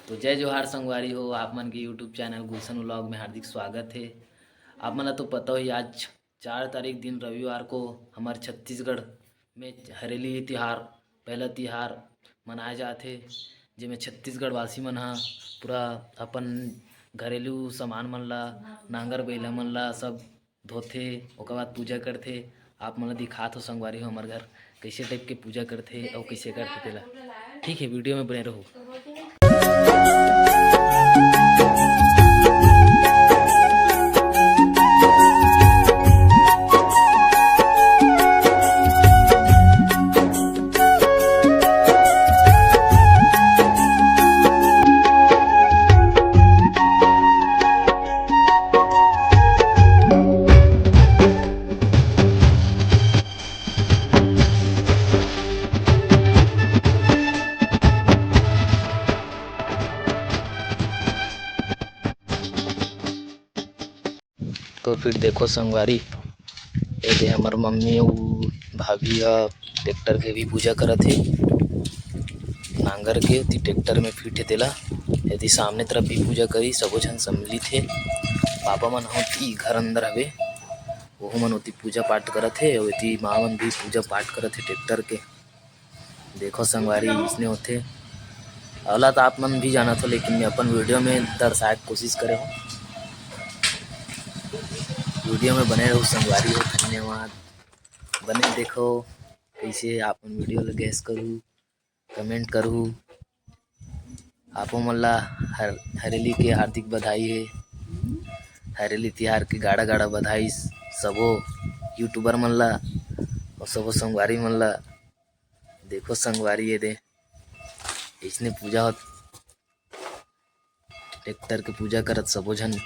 तो जय जोहार संगवारी हो। आप मन के यूट्यूब चैनल गुलशन व्लॉग में हार्दिक स्वागत है। आप मन ला तो पता ही आज 4 तारीख दिन रविवार को हमारे छत्तीसगढ़ में हरेली तिहार पहला तिहार मनाए जाते, जिसमें छत्तीसगढ़ वासी मन हा पूरा अपन घरेलू सामान मन ला नांगर बैला मन ला सब धोथे, ओकर बाद पूजा करथे। आप मन ला दिखात हो संगवारी हो हमार घर कैसे टाइप के पूजा करथे और कैसे करथे तेला। ठीक है, वीडियो में बने रहो। तो फिर देखो संगवारी, ये हमार मम्मी और भाभी टेक्टर के भी पूजा करत हे। नांगर के ती टेक्टर में फिट देला, यदि सामने तरफ भी पूजा करी सबो झन सम्मिलित हे। पापा मन होती घर अंदर हवे, वो मन होती पूजा पाठ करत हे और यदि माँ मन भी पूजा पाठ करत हे टेक्टर के। देखो संगवारी इसने होते अवला तो आप मन भी जाना था, लेकिन मैं अपन वीडियो में दर्शाए कोशिश करे हूँ। वीडियो में बने रहो संगवारी हो। धन्यवाद। बने देखो कैसे आपन वीडियो ला गैस करूँ, कमेंट करूँ। आपो मन ला हरेली के हार्दिक बधाई है। हरेली तिहार के गाड़ा गाड़ा बधाई सबो यूट्यूबर मन ला और सबो संगवारी मन ला। देखो संगवारी ये दे इसने पूजा टेक्टर के पूजा करत सबो झन।